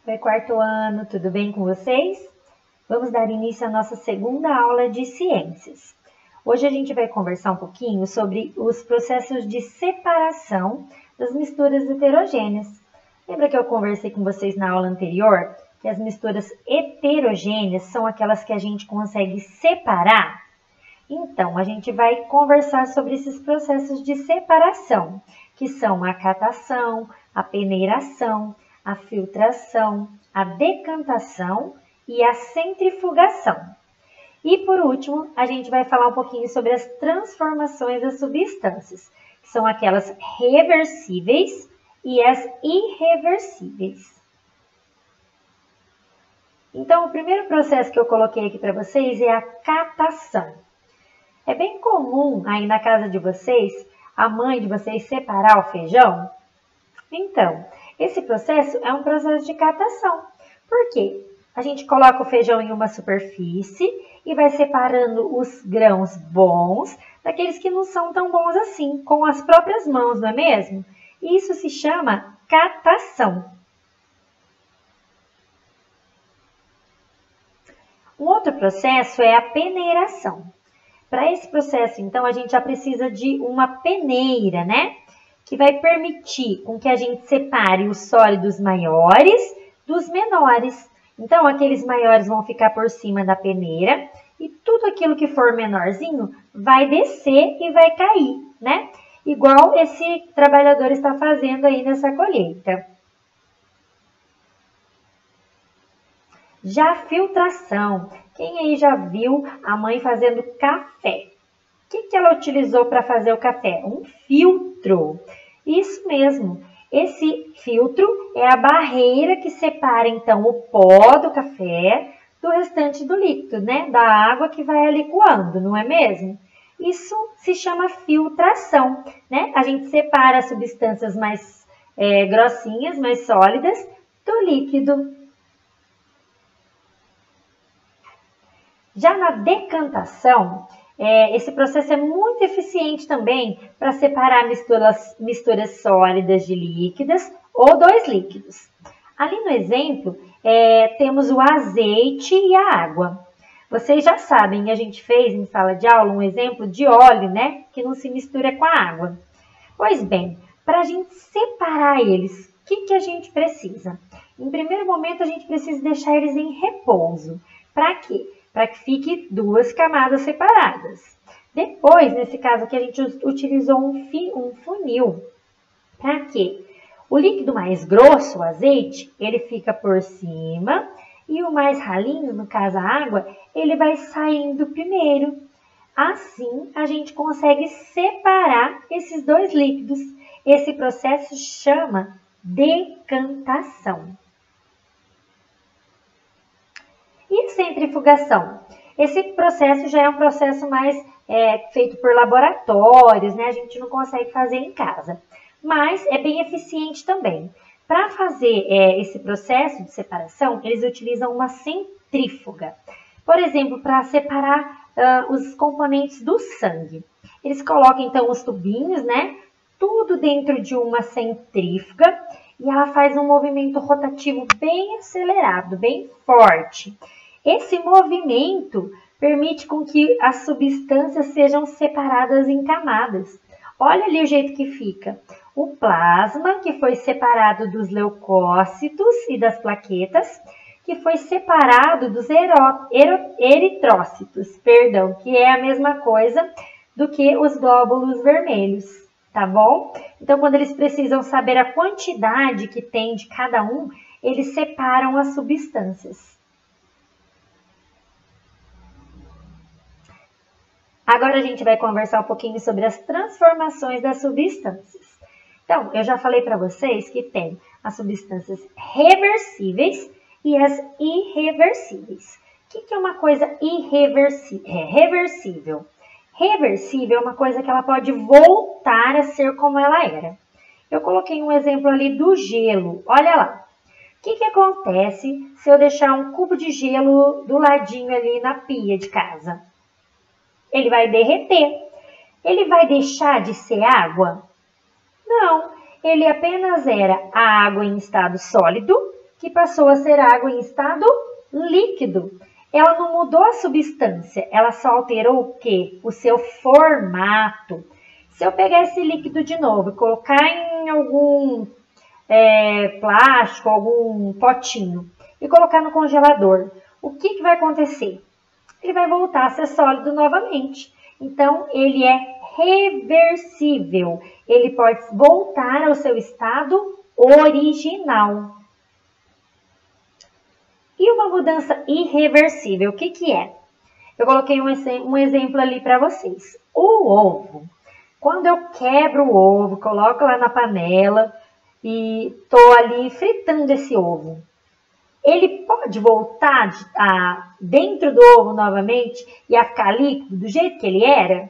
Oi, quarto ano, tudo bem com vocês? Vamos dar início à nossa segunda aula de ciências. Hoje a gente vai conversar um pouquinho sobre os processos de separação das misturas heterogêneas. Lembra que eu conversei com vocês na aula anterior que as misturas heterogêneas são aquelas que a gente consegue separar? Então, a gente vai conversar sobre esses processos de separação, que são a catação, a peneiração, a filtração, a decantação e a centrifugação. E por último, a gente vai falar um pouquinho sobre as transformações das substâncias, que são aquelas reversíveis e as irreversíveis. Então, o primeiro processo que eu coloquei aqui para vocês é a catação. É bem comum aí na casa de vocês, a mãe de vocês separar o feijão? Então, esse processo é um processo de catação. Por quê? A gente coloca o feijão em uma superfície e vai separando os grãos bons daqueles que não são tão bons assim, com as próprias mãos, não é mesmo? Isso se chama catação. Um outro processo é a peneiração. Para esse processo, então, a gente já precisa de uma peneira, né? Que vai permitir com que a gente separe os sólidos maiores dos menores. Então, aqueles maiores vão ficar por cima da peneira e tudo aquilo que for menorzinho vai descer e vai cair, né? Igual esse trabalhador está fazendo aí nessa colheita. Já a filtração. Quem aí já viu a mãe fazendo café? O que ela utilizou para fazer o café? Um filtro. Isso mesmo. Esse filtro é a barreira que separa, então, o pó do café do restante do líquido, né? Da água que vai ali coando, não é mesmo? Isso se chama filtração, né? A gente separa as substâncias mais grossinhas, mais sólidas, do líquido. Já na decantação, esse processo é muito eficiente também para separar misturas sólidas de líquidas ou dois líquidos. Ali no exemplo, temos o azeite e a água. Vocês já sabem, a gente fez em sala de aula um exemplo de óleo, né? Que não se mistura com a água. Pois bem, para a gente separar eles, o que a gente precisa? Em primeiro momento, a gente precisa deixar eles em repouso. Para quê? Para que fique duas camadas separadas. Depois, nesse caso aqui, a gente utilizou um funil. Para quê? O líquido mais grosso, o azeite, ele fica por cima e o mais ralinho, no caso a água, ele vai saindo primeiro. Assim, a gente consegue separar esses dois líquidos. Esse processo chama decantação. E centrifugação? Esse processo já é um processo mais feito por laboratórios, né? A gente não consegue fazer em casa, mas é bem eficiente também. Para fazer esse processo de separação, eles utilizam uma centrífuga. Por exemplo, para separar os componentes do sangue. Eles colocam então os tubinhos, né? Tudo dentro de uma centrífuga e ela faz um movimento rotativo bem acelerado, bem forte. Esse movimento permite com que as substâncias sejam separadas em camadas. Olha ali o jeito que fica. O plasma, que foi separado dos leucócitos e das plaquetas, que foi separado dos eritrócitos, perdão, que é a mesma coisa do que os glóbulos vermelhos, tá bom? Então, quando eles precisam saber a quantidade que tem de cada um, eles separam as substâncias. Agora a gente vai conversar um pouquinho sobre as transformações das substâncias. Então, eu já falei para vocês que tem as substâncias reversíveis e as irreversíveis. O que é uma coisa reversível? Reversível é uma coisa que ela pode voltar a ser como ela era. Eu coloquei um exemplo ali do gelo. Olha lá. O que acontece se eu deixar um cubo de gelo do ladinho ali na pia de casa? Ele vai derreter. Ele vai deixar de ser água? Não, ele apenas era a água em estado sólido que passou a ser água em estado líquido. Ela não mudou a substância, ela só alterou o quê? O seu formato. Se eu pegar esse líquido de novo e colocar em algum plástico, algum potinho e colocar no congelador, o que vai acontecer? Ele vai voltar a ser sólido novamente. Então, ele é reversível. Ele pode voltar ao seu estado original. E uma mudança irreversível, o que é? Eu coloquei um exemplo ali para vocês. O ovo. Quando eu quebro o ovo, coloco lá na panela e estou ali fritando esse ovo, ele pode voltar dentro do ovo novamente e a ficar líquido do jeito que ele era?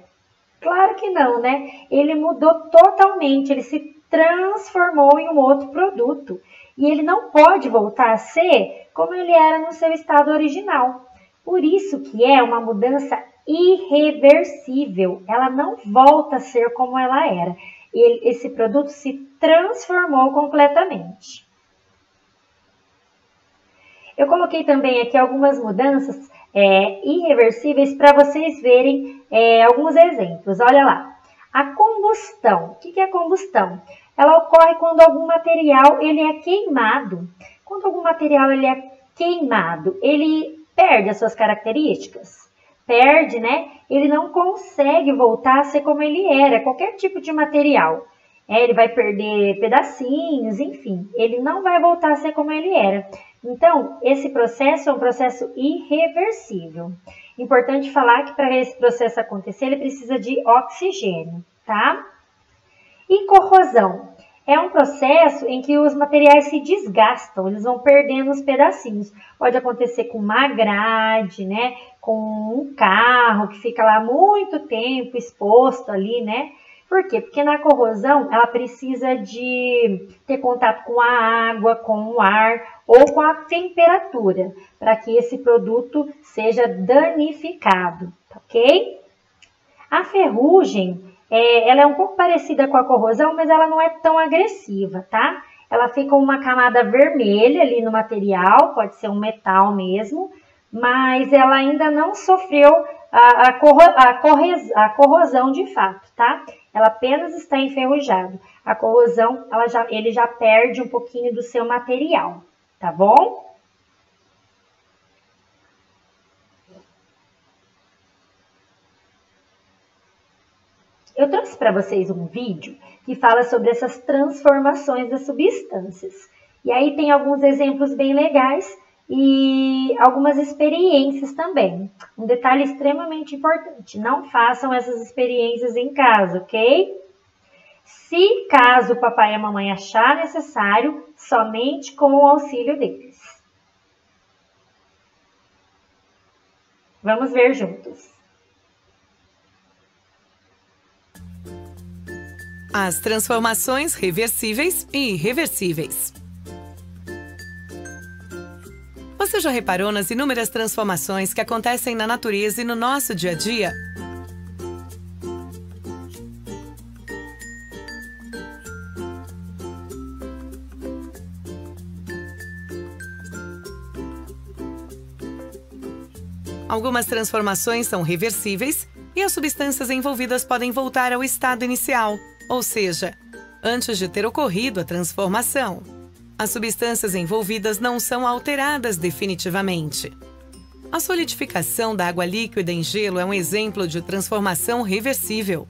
Claro que não, né? Ele mudou totalmente, ele se transformou em um outro produto. E ele não pode voltar a ser como ele era no seu estado original. Por isso que é uma mudança irreversível. Ela não volta a ser como ela era. Esse produto se transformou completamente. Eu coloquei também aqui algumas mudanças irreversíveis para vocês verem alguns exemplos. Olha lá. A combustão. O que é a combustão? Ela ocorre quando algum material ele é queimado. Quando algum material ele é queimado, ele perde as suas características. Perde, né? Ele não consegue voltar a ser como ele era, qualquer tipo de material. Ele vai perder pedacinhos, enfim. Ele não vai voltar a ser como ele era. Então, esse processo é um processo irreversível. Importante falar que para esse processo acontecer, ele precisa de oxigênio, tá? E corrosão. É um processo em que os materiais se desgastam, eles vão perdendo os pedacinhos. Pode acontecer com uma grade, né? Com um carro que fica lá muito tempo exposto ali, né? Por quê? Porque na corrosão ela precisa de ter contato com a água, com o ar ou com a temperatura, para que esse produto seja danificado, ok? A ferrugem, ela é um pouco parecida com a corrosão, mas ela não é tão agressiva, tá? Ela fica uma camada vermelha ali no material, pode ser um metal mesmo, mas ela ainda não sofreu a corrosão de fato, tá? Ela apenas está enferrujada. A corrosão, ele já perde um pouquinho do seu material, tá bom? Eu trouxe para vocês um vídeo que fala sobre essas transformações das substâncias. E aí tem alguns exemplos bem legais e algumas experiências também. Um detalhe extremamente importante, não façam essas experiências em casa, ok? Se caso o papai e a mamãe achar necessário, somente com o auxílio deles. Vamos ver juntos. As transformações reversíveis e irreversíveis. Você já reparou nas inúmeras transformações que acontecem na natureza e no nosso dia a dia? Algumas transformações são reversíveis e as substâncias envolvidas podem voltar ao estado inicial, ou seja, antes de ter ocorrido a transformação. As substâncias envolvidas não são alteradas definitivamente. A solidificação da água líquida em gelo é um exemplo de transformação reversível.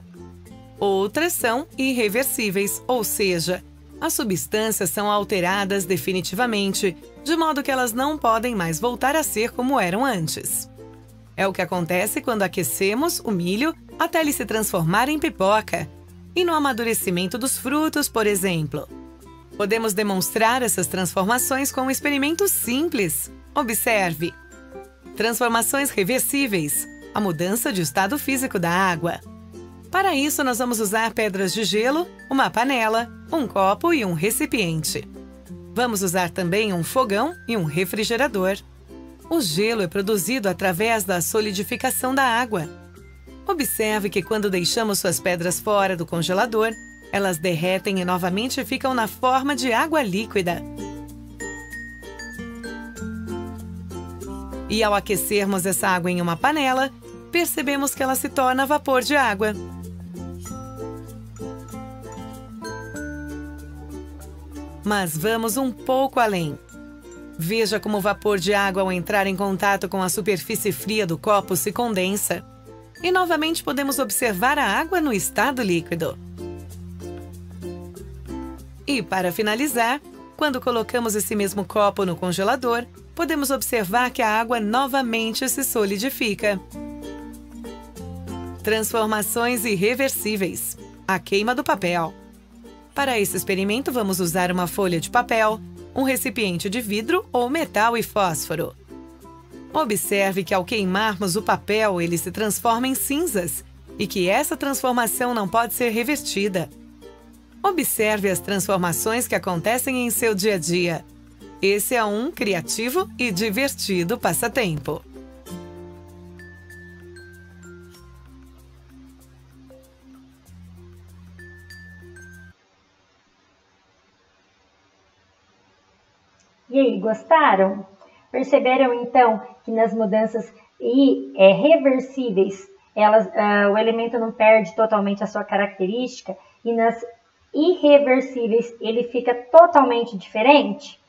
Outras são irreversíveis, ou seja, as substâncias são alteradas definitivamente, de modo que elas não podem mais voltar a ser como eram antes. É o que acontece quando aquecemos o milho até ele se transformar em pipoca, e no amadurecimento dos frutos, por exemplo. Podemos demonstrar essas transformações com um experimento simples. Observe. Transformações reversíveis. A mudança de estado físico da água. Para isso, nós vamos usar pedras de gelo, uma panela, um copo e um recipiente. Vamos usar também um fogão e um refrigerador. O gelo é produzido através da solidificação da água. Observe que quando deixamos suas pedras fora do congelador, elas derretem e novamente ficam na forma de água líquida. E ao aquecermos essa água em uma panela, percebemos que ela se torna vapor de água. Mas vamos um pouco além. Veja como o vapor de água, ao entrar em contato com a superfície fria do copo, se condensa. E novamente podemos observar a água no estado líquido. E para finalizar, quando colocamos esse mesmo copo no congelador, podemos observar que a água novamente se solidifica. Transformações irreversíveis. A queima do papel. Para esse experimento, vamos usar uma folha de papel, um recipiente de vidro ou metal e fósforo. Observe que ao queimarmos o papel, ele se transforma em cinzas e que essa transformação não pode ser revertida. Observe as transformações que acontecem em seu dia a dia. Esse é um criativo e divertido passatempo. E aí, gostaram? Perceberam então que nas mudanças reversíveis, o elemento não perde totalmente a sua característica e nas irreversíveis ele fica totalmente diferente?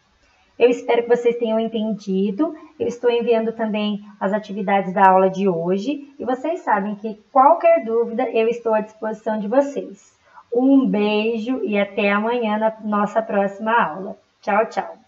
Eu espero que vocês tenham entendido. Eu estou enviando também as atividades da aula de hoje e vocês sabem que qualquer dúvida eu estou à disposição de vocês. Um beijo e até amanhã na nossa próxima aula. Tchau, tchau!